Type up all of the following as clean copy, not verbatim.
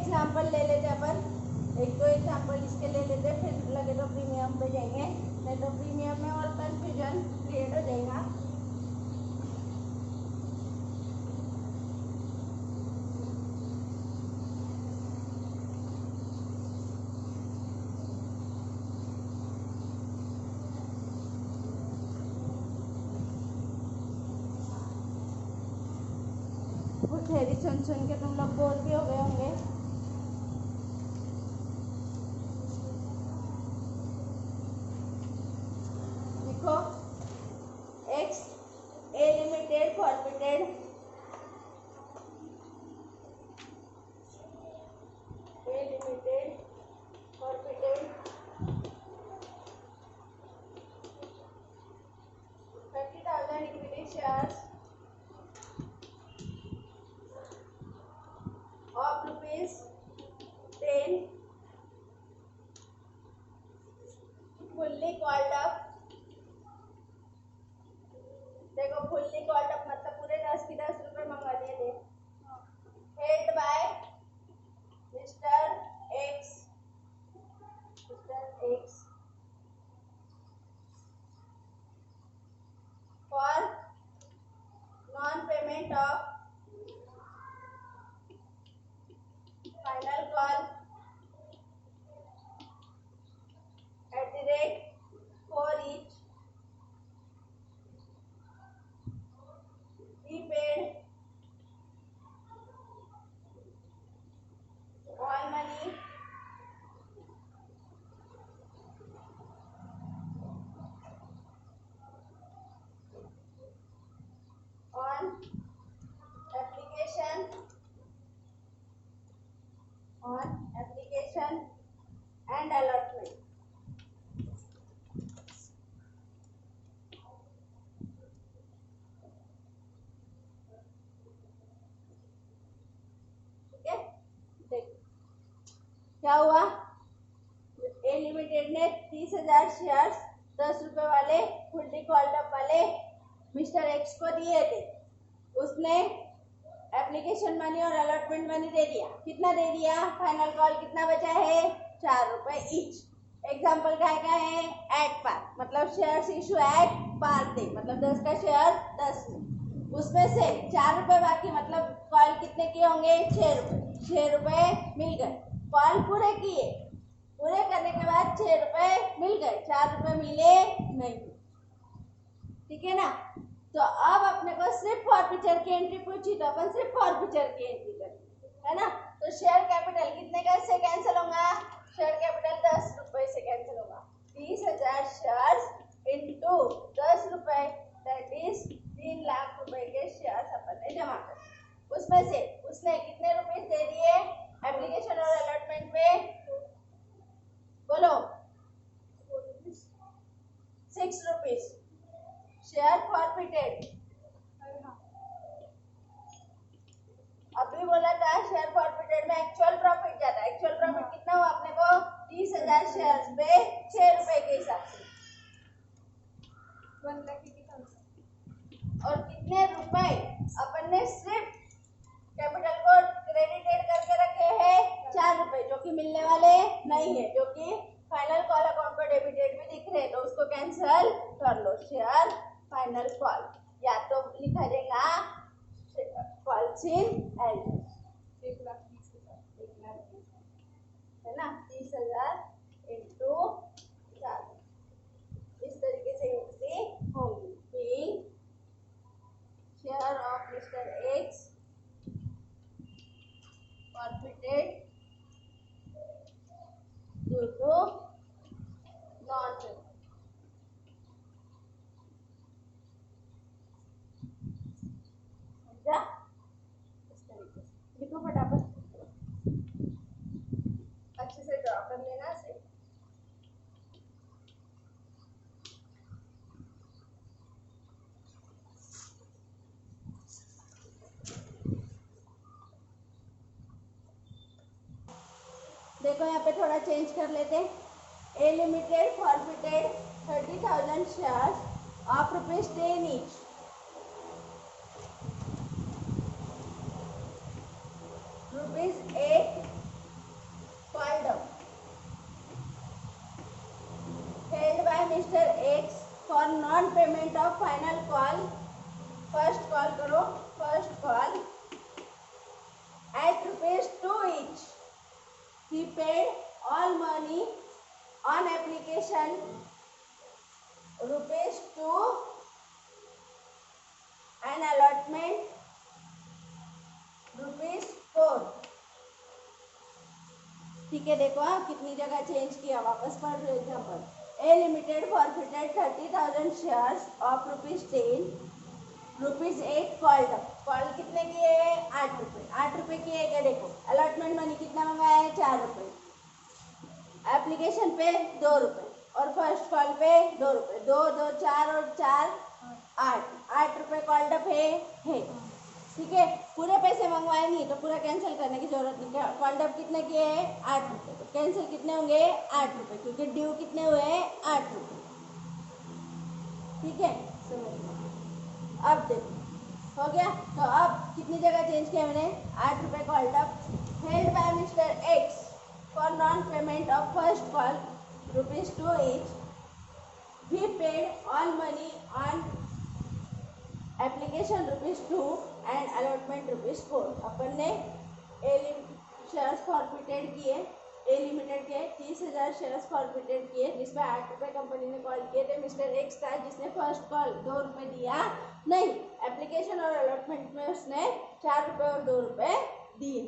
Example ले लेते अपन, एक दो एग्जाम्पल इसके ले लेते, फिर लगे तो प्रीमियम पे जाएंगे, नहीं तो प्रीमियम में और कंफ्यूजन क्रिएट हो जाएगा। वो थेरी सुन सुन के तुम लोग बोर भी हो गए होंगे। देखो x A limited forfeited, A limited forfeited 30,000 equity shares of rupees 10 fully called up। देखो fully called up मतलब पूरे 10 की 10 रुपए मंगवा लिए थे। Held by Mr. X, Mr. X for non-payment of final call at the rate for each, he paid all money on application and allotment। ठीक है, देख क्या हुआ। ए लिमिटेड ने 30,000 शेयर्स 10 रुपए वाले फुल्ली कॉल्ड अप वाले मिस्टर एक्स को दिए थे। उसने एप्लीकेशन मनी और अलॉटमेंट मनी दे दिया। कितना दे दिया? फाइनल कॉल कितना बचा है? 4 रुपए ईच। एग्जाम्पल क्या है? एट पार, मतलब shares issue at par day, मतलब 10 का शेयर 10 में, उसमें से 4 रुपए बाकी, मतलब कॉल कितने किए होंगे? 6 रुपए। 6 रुपए मिल गए, कॉल पूरे किए, पूरे करने के बाद 6 रुपए मिल गए, 4 रुपए मिले नहीं। ठीक है ना। तो अब अपने को सिर्फ फॉरफीचर की एंट्री पूछी, तो अपन सिर्फ फॉरफीचर की एंट्री करेंगे, है ना। तो शेयर कैपिटल कितने का से कैंसिल होगा? शेयर कैपिटल 10 रुपए से कैंसिल होगा। 30,000 शेयर्स इनटू 10 रुपए, दैट इज 3 लाख रुपए के शेयर्स अपन ने जमा कर। उसमें से उसने कितने रुपए दे दिए एप्लीकेशन और अलॉटमेंट पे? बोलो 6 रुपीज। शेयर फॉरफिटेड, अभी बोला था शेयर फॉरफिटेड में एक्चुअल प्रॉफिट जाता है। एक्चुअल प्रॉफिट कितना हुआ अपने को? 30,000 शेयर्स पे 6 रुपए के हिसाब से। और कितने रुपए अपन ने सिर्फ कैपिटल को क्रेडिटेड करके रखे हैं? 4 रुपए, जो कि मिलने वाले नहीं है, जो कि फाइनल कॉल अकाउंट पर डेबिटेड में दिख रहे हैं, तो उसको कैंसिल कर लो। शेयर फाइनल कॉल, या तो लिखा जाएगा कॉल्स इन एल, 1,20,000 है ना, 30,000 इंटू 4, इस तरीके से एंट्री होगी। Being share of mister X forfeited due to non payment. इस तरीके से लिखो फटाफट, अच्छे से ड्रॉ कर लेना से। देखो यहाँ पे थोड़ा चेंज कर लेते हैं। A limited forfeited 30,000 shares of ₹10 each, ₹8 non payment of final call, first call करो, first call at ₹2 each. He paid all money on application ₹2 and allotment ₹4. ठीक है, देखो आप कितनी जगह चेंज किया, वापस पढ़ रहे example. A limited forfeited 30,000 shares of ₹10, ₹8 called up. Call कितने किए? 8 रुपये। 8 रुपये किए क्या? देखो अलॉटमेंट मनी कितना मंगाया है? 4 रुपये। एप्लीकेशन पे 2 रुपये और फर्स्ट कॉल पे 2 रुपये। 2 2 4 और 4 8 रुपये कॉल्ड अप है। ठीक है, पूरे पैसे मंगवाए नहीं तो पूरा कैंसिल करने की जरूरत नहीं। कॉल्ड अप कितने किए हैं? 8 रुपये। तो कैंसिल कितने होंगे? 8 रुपये, क्योंकि ड्यू कितने हुए हैं? 8 रुपये। ठीक है, समझ लो। अब देखो हो गया। तो अब कितनी जगह चेंज किया मैंने? 8 रुपये called up held by mister x for non payment of first call ₹2 each. He paid all money on application ₹2 and allotment ₹4. अपन ने शेयर्स फॉरफिटेड किए, ए लिमिटेड के 30,000 शेयर्स फॉरफिटेड किए, जिसमें 8 रुपये कंपनी ने कॉल किए थे। मिस्टर एक्स था जिसने फर्स्ट कॉल 2 रुपये दिया नहीं, एप्लीकेशन और अलॉटमेंट में उसने 4 रुपये और 2 रुपये दिए।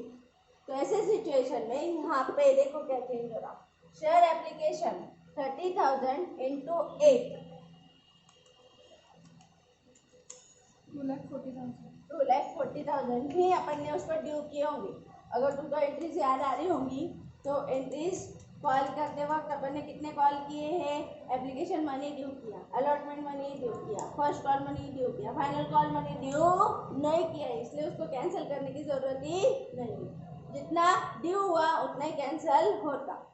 तो ऐसे सिचुएशन में यहाँ पे देखो क्या चेंज हो रहा। शेयर एप्लीकेशन 30,000 into 8 2,40,000 भी अपन ने उसको ड्यू किए होंगे। अगर तुमको एंट्रीज याद आ रही होंगी तो एंट्रीज कॉल करते वक्त अपन ने कितने कॉल किए हैं? एप्लीकेशन मनी ड्यू किया, अलॉटमेंट मनी ड्यू किया, फर्स्ट कॉल मनी ड्यू किया, फाइनल कॉल मनी ड्यू नहीं किया, इसलिए उसको कैंसिल करने की जरूरत ही नहीं। जितना ड्यू हुआ उतना ही कैंसिल होता।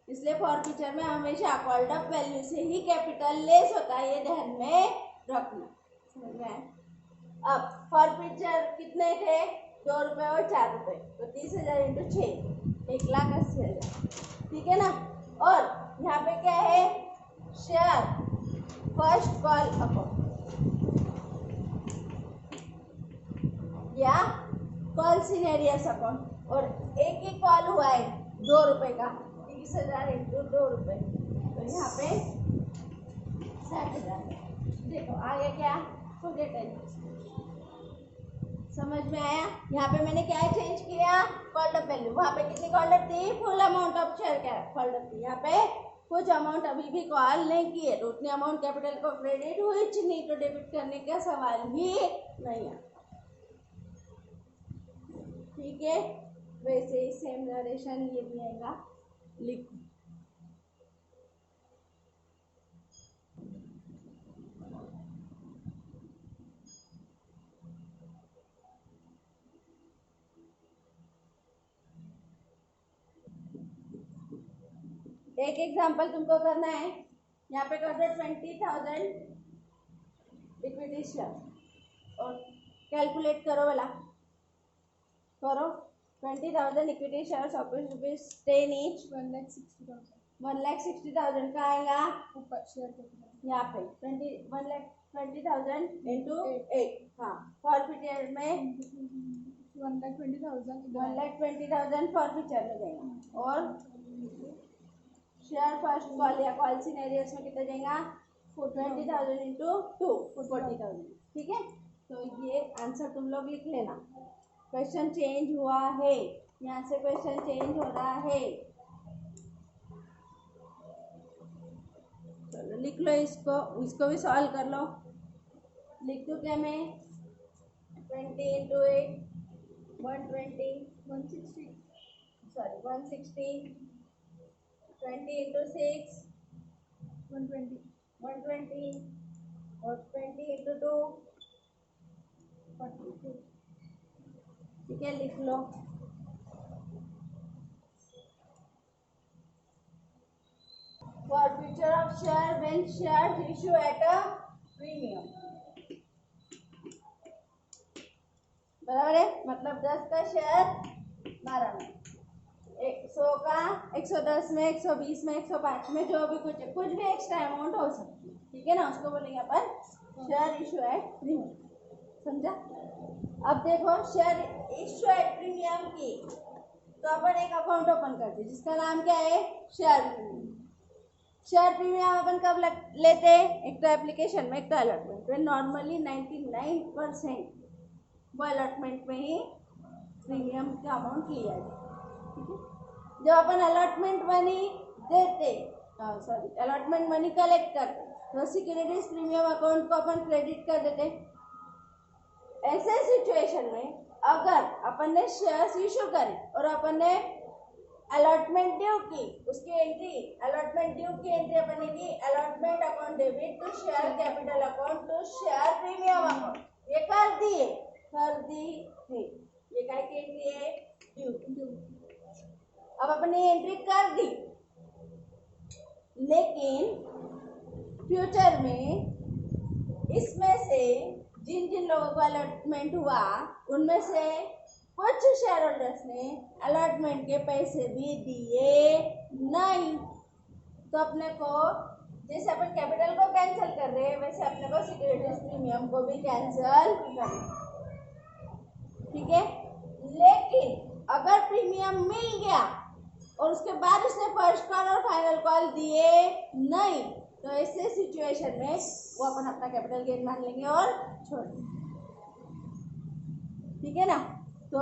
इसलिए फॉरफीचर में हमेशा कॉल्ड अप वैल्यू से ही कैपिटल लेस होता है, ये ध्यान में रखना। समझ में आया? अब फॉरफीचर कितने थे? 2 रुपये और 4 रुपये, तो 30,000 into 6 1,80,000। ठीक है ना। और यहाँ पे क्या है? शेयर फर्स्ट कॉल अकाउंट या कॉल सिनेरियस अकाउंट, और एक ही कॉल हुआ है 2 रुपये का, 30,000 into 2 रुपये, तो यहाँ पे 60,000। देखो आगे क्या? समझ में आया? यहाँ पे मैंने क्या चेंज किया? Called up value. वहाँ पे कितनी कॉल्ड अप थी? फुल अमाउंट ऑफ शेयर क्या कॉल्ड अप थी। यहाँ पे कुछ अमाउंट अभी भी कॉल नहीं किए, तो उतनी अमाउंट कैपिटल को क्रेडिट हुई, नहीं तो डेबिट करने का सवाल ही नहीं है। ठीक है, वैसे ही सेम नरेशन ये भी आएगा, लिखो। एक एग्जांपल तुमको करना है, यहाँ पे कर दो 20,000 इक्विटी शेयर और कैलकुलेट करो वाला, करो 20,000 इक्विटी शेयर ऑफ ₹10 each, 1,60,000 का आएगा ऊपर शेयर कैपिटल। यहाँ पे 1,20,000 into 8। हाँ, फॉरफिटेड में 1,20,000 फॉरफिचर में जाएगा, और शेयर फर्स्ट कॉल या कॉल सिनेरियस में कितना जाएगा? 20,000 into 2 40,000। ठीक है, तो ये आंसर तुम लोग लिख लेना। क्वेश्चन चेंज हुआ है, यहाँ से क्वेश्चन चेंज हो रहा है। चलो लिख लो इसको भी सॉल्व कर लो। लिख दो क्या मैं? 20 into 8 120 160 20 into 6 120 और 20 into 2 42। ठीक है, लिख लो। Forfeiture of share when shares issue at a premium। बराबर है, मतलब 10 का शेयर 12 में, 100 का 110 में, 120 में, 105 में, जो भी कुछ भी एक्स्ट्रा अमाउंट हो सकती है। ठीक है ना, उसको बोलेंगे अपन शेयर इशू एट प्रीमियम। समझा? अब देखो शेयर इशू एट प्रीमियम की, तो अपन एक अकाउंट ओपन करते जिसका नाम क्या है, शेयर प्रीमियम। शेयर प्रीमियम अपन कब लेते हैं, एक तो एप्लीकेशन में, एक तो अलॉटमेंट में। नॉर्मली 99% वो अलॉटमेंट में ही प्रीमियम का अमाउंट लिया जाए। ठीक है, जब अपन अलॉटमेंट मनी देते, सॉरी अलॉटमेंट मनी कलेक्ट करते, तो सिक्योरिटीज प्रीमियम अकाउंट को अपन क्रेडिट कर देते। ऐसे सिचुएशन में अगर अपन ने शेयर्स इशू करे और अपन ने अलॉटमेंट ड्यू की, उसकी एंट्री अलॉटमेंट ड्यू की एंट्री अपन ने की, allotment account debit to share capital account to share premium account, ये कर दी है, ये क्या की एंट्री है, ड्यू। अब अपन ने एंट्री कर दी, लेकिन फ्यूचर में इसमें से जिन जिन लोगों को अलॉटमेंट हुआ उनमें से कुछ शेयर होल्डर्स ने अलॉटमेंट के पैसे भी दिए नहीं। तो अपने को जैसे अपन कैपिटल को कैंसिल कर रहे हैं, वैसे अपने को सिक्योरिटीज प्रीमियम को भी कैंसिल करना। ठीक है, लेकिन अगर प्रीमियम मिल गया और उसके बाद उसने फर्स्ट कॉल और फाइनल कॉल दिए नहीं, तो ऐसे सिचुएशन में वो अपन अपना कैपिटल गेन मान लेंगे और छोड़ देंगे। ठीक है ना, तो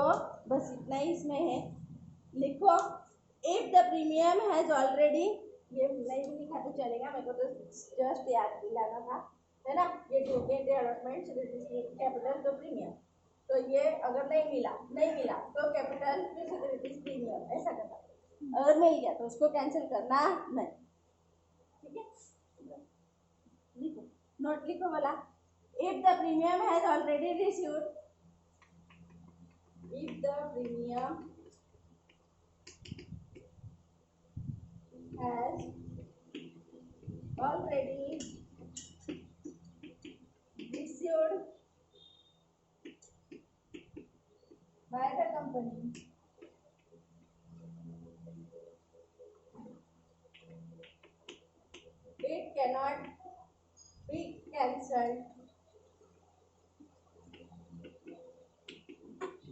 बस इतना ही इसमें है। लिखो if the premium has already, ये नहीं भी लिखा तो चलेगा, मेरे को तो जस्ट याद दिलाना था, है ना। ये ड्यू के अलॉटमेंट कैपिटल तो प्रीमियम, तो ये अगर नहीं मिला तो कैपिटल फिर सिक्योरिटीज प्रीमियम, ऐसा करना। अगर मिल गया तो उसको कैंसिल करना नहीं। ठीक है, लिखो, नोट लिखो वाला, if the premium has already received, if the premium has already received by the company, it cannot be cancelled।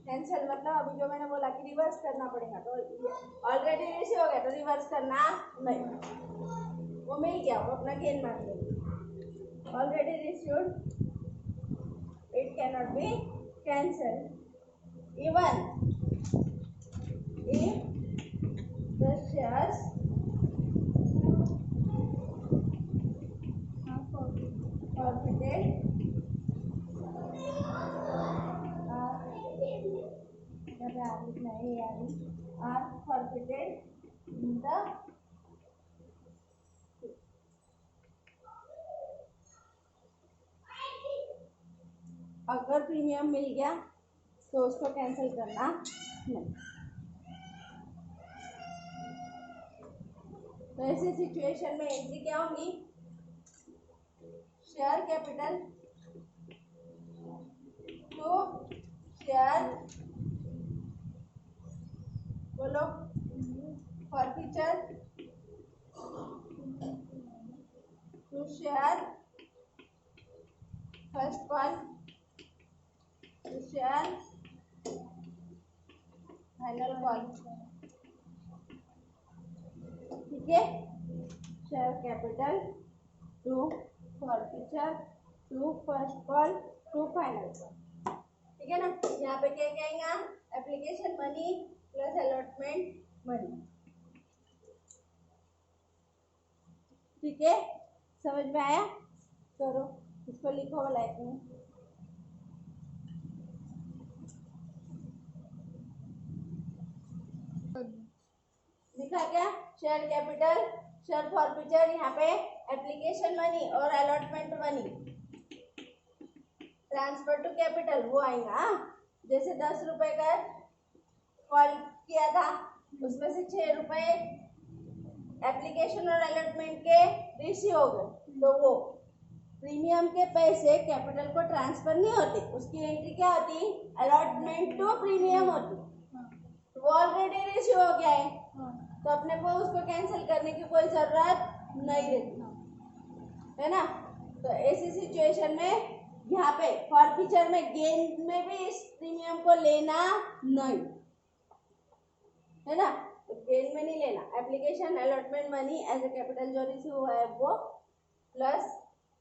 Cancel मतलब अभी जो मैंने बोला कि रिवर्स करना पड़ेगा, तो ऑलरेडी रिसीव हो गया तो रिवर्स करना नहीं, वो मिल गया वो अपना गेन मान लेंगे। Already received, it can not be cancel even if the shares forfeited are forfeited in the अगर प्रीमियम मिल गया तो उसको कैंसिल करना नहीं। तो ऐसे सिचुएशन में एंट्री क्या होगी, शेयर कैपिटल टू शेयर, बोलो, forfeiture to share first call to share final call. ठीक है, share capital to forfeiture to first call to final call. ठीक है ना, यहाँ पे क्या कहेंगे, application money plus allotment money. ठीक है, समझ में आया? करो, इसको लिखो लाइक में। लिखा क्या, शेयर कैपिटल, शेयर फॉरफीचर, यहाँ पे एप्लीकेशन मनी और allotment money, transfer to capital वो आएगा। जैसे 10 रुपए का कॉल किया था, उसमें से 6 रुपए एप्लीकेशन और अलॉटमेंट के रिसीव हो गए, तो वो प्रीमियम के पैसे कैपिटल को ट्रांसफर नहीं होते, उसकी एंट्री क्या होती, अलॉटमेंट टू प्रीमियम होती। तो वो ऑलरेडी रिसीव हो गया है, तो अपने को उसको कैंसिल करने की कोई जरूरत नहीं रहती, है ना। तो ऐसी सिचुएशन में यहाँ पे फॉरफीचर में गेन में भी इस प्रीमियम को लेना नहीं है ना, तो गेन में नहीं लेना। Application allotment money as a capital जो रिसीव हुआ है वो प्लस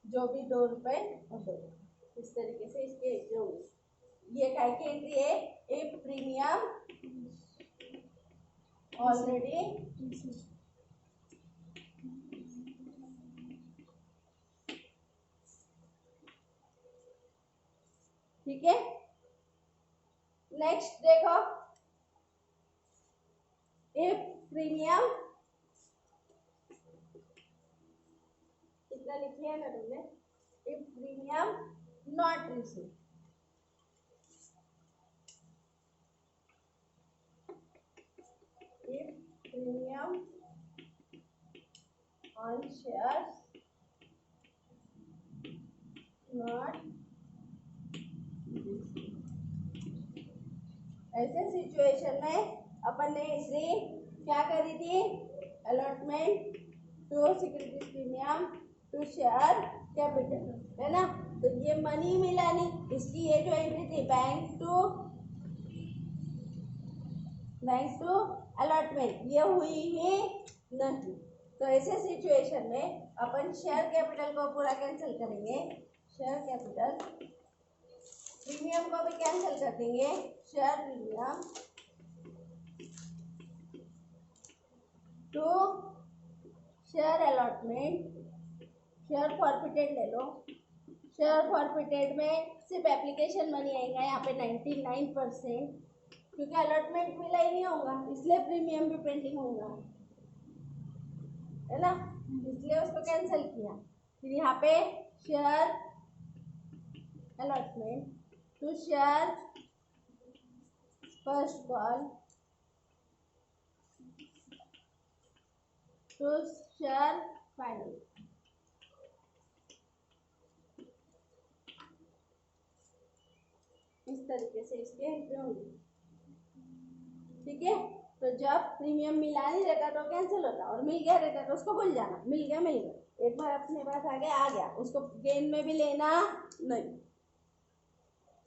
जो भी 2 रुपए और 2, इस तरीके से इसके जो ये काय की एंट्री है, इफ प्रीमियम ऑलरेडी ठीक है। नेक्स्ट देखो, इफ प्रीमियम इतना लिख लिया ना तुमने, if premium not receive, if premium on shares not ऐसे सिचुएशन में अपन ने एंट्री क्या करी थी, allotment to securities premium to share capital है ना, तो ये मनी मिला नहीं, इसकी ये जो एंट्री थी बैंक टू अलॉटमेंट ये हुई ही नहीं। तो ऐसे सिचुएशन में अपन शेयर कैपिटल को पूरा कैंसिल करेंगे, शेयर कैपिटल, प्रीमियम को भी कैंसिल कर देंगे, share premium to share allotment, share forfeited ले लो, शेयर फॉरफिटेड में सिर्फ एप्लीकेशन मनी आएगा यहाँ पे 99%, क्योंकि अलॉटमेंट मिला ही नहीं होगा इसलिए प्रीमियम भी पेंडिंग होगा है ना, इसलिए उसको कैंसिल किया। फिर यहाँ पे share allotment to share first call to share final, इस तरीके से इसके एंट्री होंगी ठीक है। तो जब प्रीमियम मिला नहीं रहता तो कैंसिल होता, और मिल गया रहता तो उसको भूल जाना, मिल गया, एक बार अपने पास आ गया उसको गेन में भी लेना नहीं।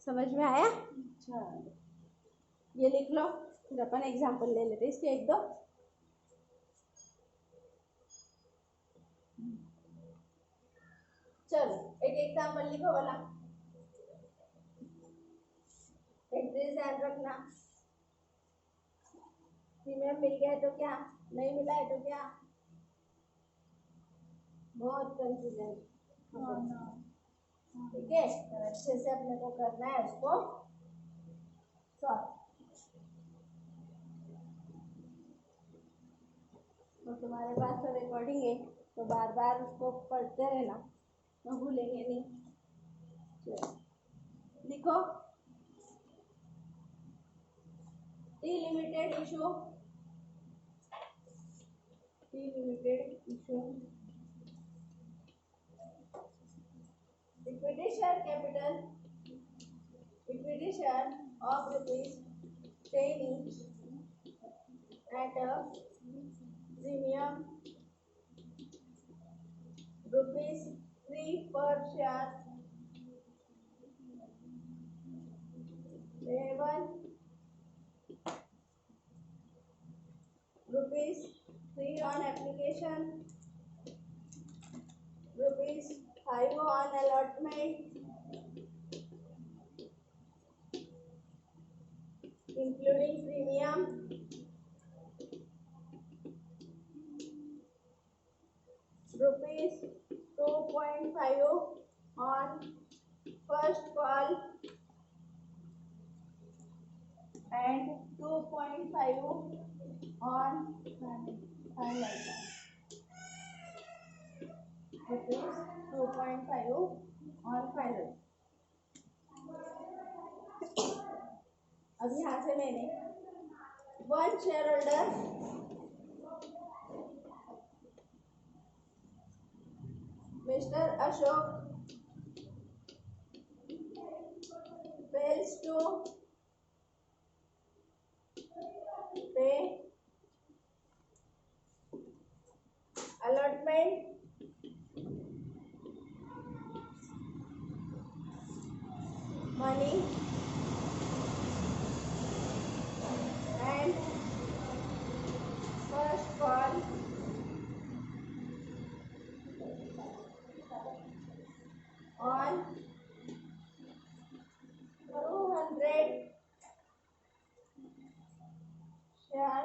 समझ में आया? अच्छा ये लिख लो, फिर अपन एग्जांपल ले लेते इसके एक दो। चलो एक एग्जांपल लिखो वाला, एंट्रीज ध्यान रखना, प्रीमियम मिल गया है तो क्या, नहीं मिला है तो क्या, बहुत कंफ्यूजन ठीक है। अच्छे से अपने को करना है उसको सॉल्व। तो तुम्हारे पास तो रिकॉर्डिंग है तो बार बार उसको पढ़ते रहना, तो भूलेंगे नहीं। चलो लिखो, limited issue equity share capital, equity share of ₹10 each at a premium ₹3 per share payable ₹3 on application, ₹5 on allotment, including premium, ₹2.5 on first call and 2.5 on final call. Rupees 2.5 on final. अब यहाँ से मैंने one share holder mister Ashok fails to pay allotment share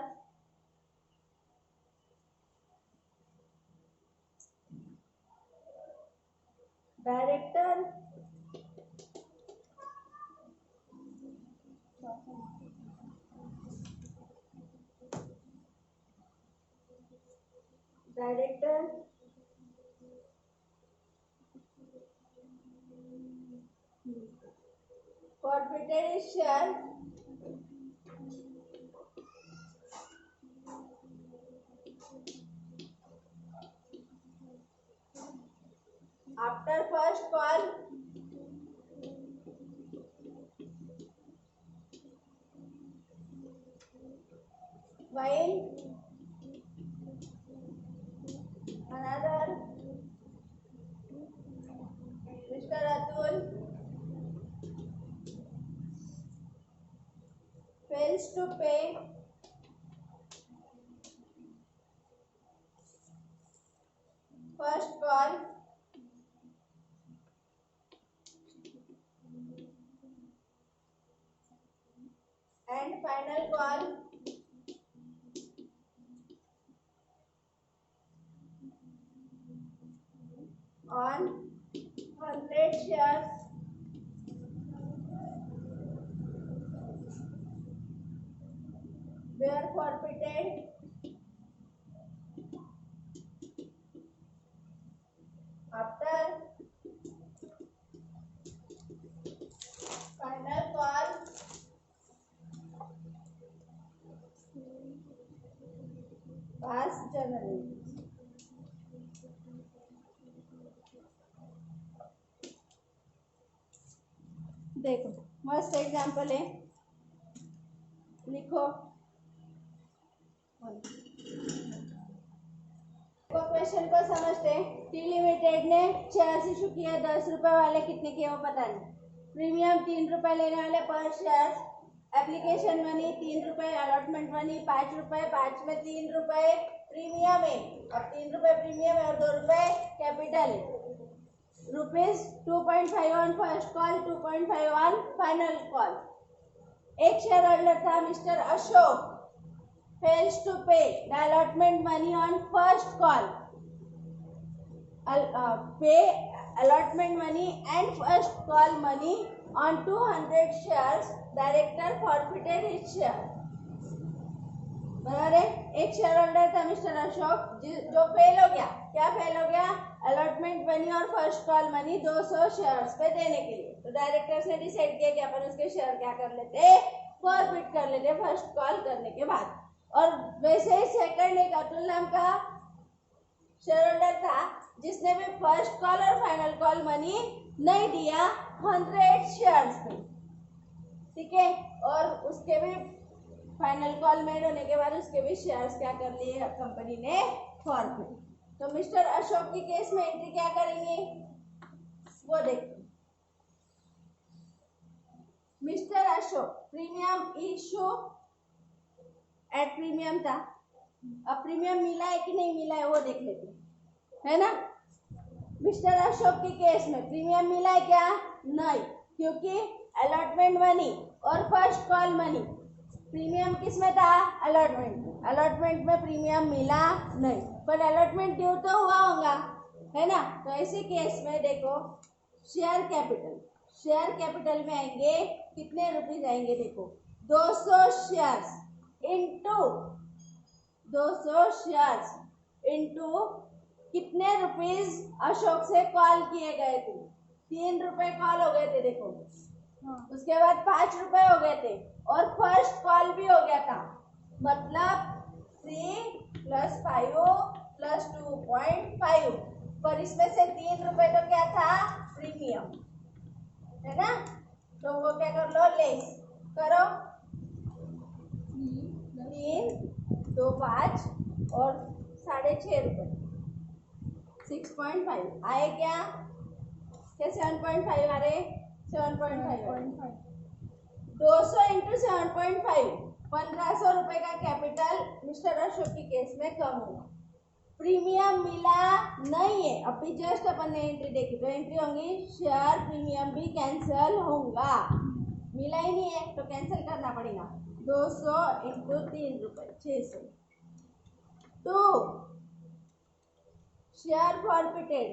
director forfeited is share after first call while another Mr. Atul fails to pay first call and final call on 100 shares were forfeited after final call past January. देखो मस्त example है, लिखो question को समझते हैं। T limited ने share issue किया 10 रुपए वाले, कितने किए वो पता नहीं। प्रीमियम 3 रुपए लेने वाले पर शेयर, एप्लीकेशन मनी 3 रुपए, अलॉटमेंट मनी 5 रुपए, 5 में 3 रुपए प्रीमियम है, अब 3 रुपए प्रीमियम है और 2 रुपए कैपिटल है। Rupees 2.5 on first call, 2.5 on final call. एक शेयर होल्डर था mister Ashok, fails to pay the allotment money on first call. Pay allotment money and first call money on 200 shares. Director forfeited his share. बराबर है। एक share holder था mister Ashok जो fail हो गया। क्या फेल हो गया? अलॉटमेंट मनी और फर्स्ट कॉल मनी 200 शेयर्स पे देने के लिए। तो डायरेक्टर्स ने डिसाइड किया कि अपन उसके शेयर क्या कर लेते, फॉरफिट कर लेते फर्स्ट कॉल करने के बाद। और वैसे ही सेकंड एक अतुल नाम का शेयर होल्डर था जिसने भी फर्स्ट कॉल और फाइनल कॉल मनी नहीं दिया 100 शेयर्स पे, ठीक है। और उसके भी फाइनल कॉल मेड होने के बाद उसके भी शेयर्स क्या कर लिए कंपनी ने, फॉरफिट। तो मिस्टर अशोक की केस में एंट्री क्या करेंगे वो देखते। Mister Ashok premium issue at premium था, अब प्रीमियम मिला है कि नहीं मिला है वो देख लेते है ना। मिस्टर अशोक के केस में प्रीमियम मिला है क्या? नहीं, क्योंकि अलॉटमेंट मनी और फर्स्ट कॉल मनी, प्रीमियम किस में था? अलॉटमेंट। अलॉटमेंट में प्रीमियम मिला नहीं, पर अलॉटमेंट ड्यू तो हुआ होगा है ना। तो ऐसे केस में देखो शेयर कैपिटल, शेयर कैपिटल में आएंगे कितने रुपीज आएंगे, देखो 200 शेयर्स इंटू 200 शेयर्स इंटू कितने रुपीज अशोक से कॉल किए गए थे, 3 रुपए कॉल हो गए थे देखो। उसके बाद 5 रुपए हो गए थे और फर्स्ट कॉल भी हो गया था, मतलब 3 + 5 + 2.5, पर इसमें से 3 रुपए तो क्या था? प्रीमियम है ना। तो वो क्या कर लो, लेस करो, 3 2 5 और 6.5 रुपए, 6.5 आए क्या? 7.5 आ रहे, 7.5 200 इंटू 7.5 1500 रुपए का कैपिटल मिस्टर अशोक की केस में कम हुआ। प्रीमियम मिला नहीं है, अभी जस्ट अपन ने एंट्री देखी तो एंट्री होंगी शेयर प्रीमियम भी कैंसिल होगा, मिला ही नहीं है तो कैंसिल करना पड़ेगा। 200 इंटू 3 रुपये 600। 2 शेयर फॉरफिटेड।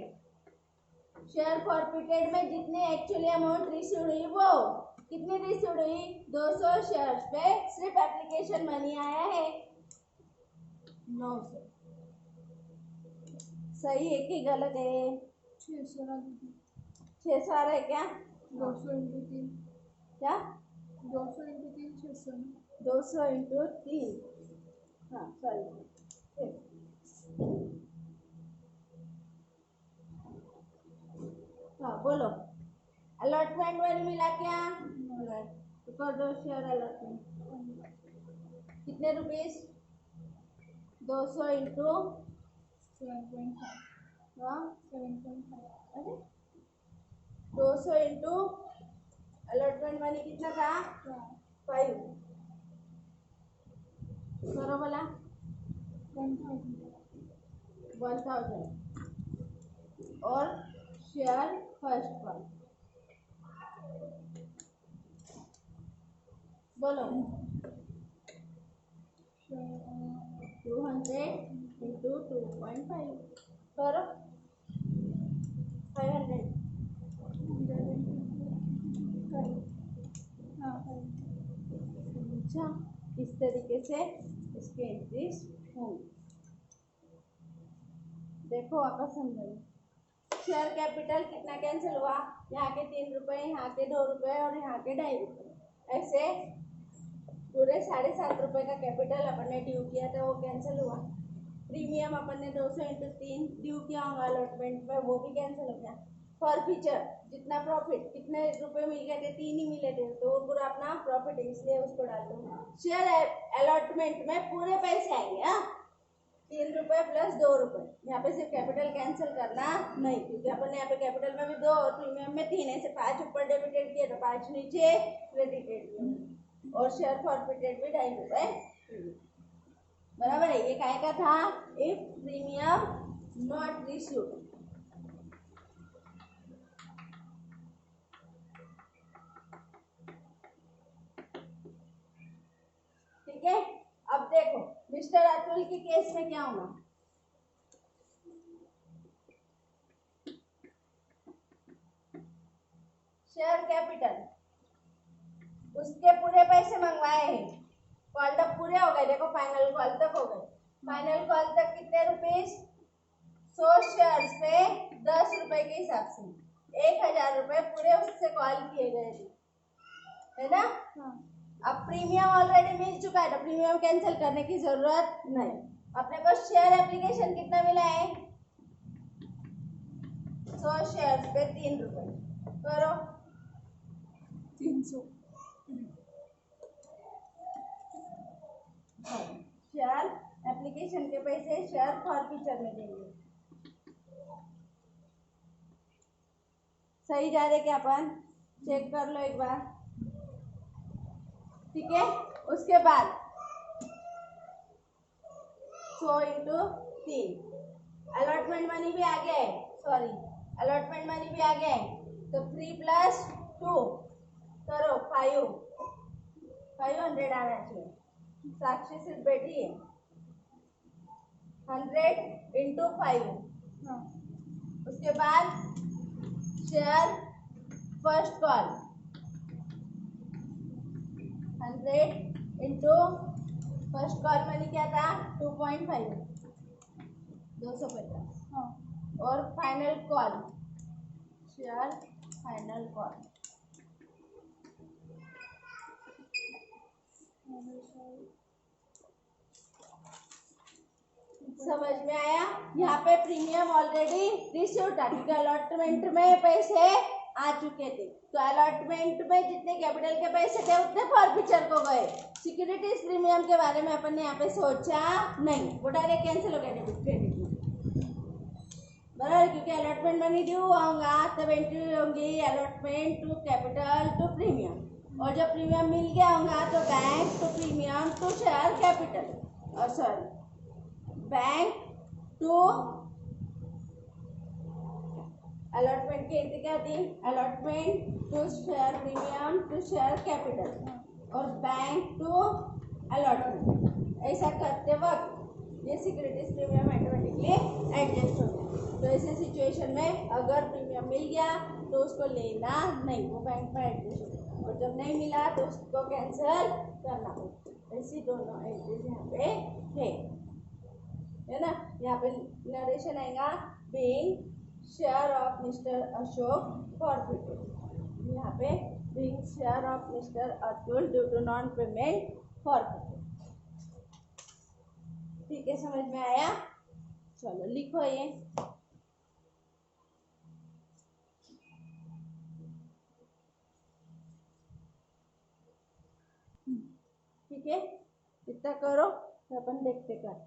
शेयर फॉरफिटेड में जितने एक्चुअली अमाउंट रिसीव्ड हुई वो कितनी रिसीव्ड हुई 200 शेयर्स पे सिर्फ एप्लीकेशन मनी आया है 900। सही है कि गलत है? 600 आ रहा है क्या? 200 इंटू 3 क्या 200 इंटू 3 600 200 इंटू 3। हाँ सॉरी। हाँ बोलो। अलॉटमेंट मनी मिला क्या? तो कर दो शेयर अलॉटमेंट। कितने रुपीस? 200 इंटू 7.5 हाँ 7.5 अरे 200 इंटू अलॉटमेंट मनी कितना था? 5। करो बोला 1000 और शेयर फर्स्ट वन बोलो 200 इंटू 2.5 करो 500। अच्छा इस तरीके से इसके एंट्रीज होंगी। देखो आपका समझ शेयर कैपिटल कितना कैंसिल हुआ? यहाँ के 3 रुपए, यहाँ के 2 रुपए और यहाँ के 2.5 रुपए। ऐसे पूरे 7.5 रुपए का कैपिटल अपन ने ड्यू किया था वो कैंसिल हुआ। प्रीमियम अपन ने 200 इंटू 3 ड्यू किया होगा अलॉटमेंट में वो भी कैंसिल हो गया। फॉरफीचर जितना प्रॉफिट कितने रुपए मिल गए थे 3 ही मिले थे तो वो पूरा अपना प्रॉफिट है इसलिए उसको डाल दो। शेयर अलॉटमेंट में पूरे पैसे आएंगे 3 रुपए प्लस 2 रुपए। यहाँ पे सिर्फ कैपिटल कैंसिल करना नहीं क्योंकि अपन ने यहाँ पे कैपिटल में भी 2 और प्रीमियम में 3 ऐसे 5 ऊपर डेबिटेड किए तो 5 नीचे क्रेडिटेड किए और शेयर फॉरफिटेड भी 2.5 रुपए बराबर है। ये काय का था? If premium not received. ठीक है अब देखो मिस्टर अतुल के केस में क्या होगा? शेयर कैपिटल उसके पूरे पैसे मंगवाए हैं कॉल तक पूरे हो गए। देखो फाइनल कॉल तक हो गए। फाइनल कॉल तक कितने रुपीस? 100 शेयर्स पे 10 रुपए के हिसाब से 1000 रुपए पूरे उससे कॉल किए गए थे है ना? अब प्रीमियम ऑलरेडी मिल चुका है तो प्रीमियम कैंसिल करने की जरूरत नहीं। अपने को शेयर एप्लीकेशन कितना मिला है? 100 शेयर्स पे 3 रुपए करो 300 शेयर एप्लीकेशन के पैसे शेयर फॉरफीचर में देंगे। सही जा रहे क्या अपन? चेक कर लो एक बार। ठीक है उसके बाद 100 इंटू 3 अलॉटमेंट मनी भी आ गया है। सॉरी अलॉटमेंट मनी भी आ गया है तो 3 प्लस 2 करो 500 आना चाहिए। साक्षी सिर्फ बैठी है 100 इंटू 5। उसके बाद share first call 100 into first call money क्या था? 2.5 250 और final call share final call समझ में आया? यहाँ पे प्रीमियम ऑलरेडी रिसीव्ड था क्योंकि अलॉटमेंट में पैसे आ चुके थे तो अलॉटमेंट में जितने कैपिटल के पैसे थे उतने फॉरफीचर को गए। सिक्योरिटीज प्रीमियम के बारे में अपन ने यहाँ पे सोचा नहीं वो डायरेक्ट कैंसिल हो गया डेबिट क्रेडिट में बराबर क्योंकि अलॉटमेंट मनी ड्यू होगा तब एंट्री होंगी allotment to capital to premium और जब प्रीमियम मिल गया होगा तो bank to premium to share capital और सॉरी बैंक टू अलॉटमेंट की एंट्री क्या थी? Allotment to share premium to share capital और बैंक टू अलॉटमेंट। ऐसा करते वक्त ये सिक्योरिटीज प्रीमियम ऑटोमेटिकली एडजस्ट हो गया। तो ऐसे सिचुएशन में अगर प्रीमियम मिल गया तो उसको लेना नहीं, वो बैंक में एडजस्ट हो गया, और जब नहीं मिला तो उसको कैंसिल करना होगा। ऐसी दोनों एंट्रीज यहाँ पे है ना। यहाँ पे नरेशन आएगा being share of mister Ashok forfeited. यहाँ पे being share of mister Atul due to non payment forfeited. ठीक है, समझ में आया? चलो लिखो ये। ठीक है, इतना करो तो अपन देखते कर।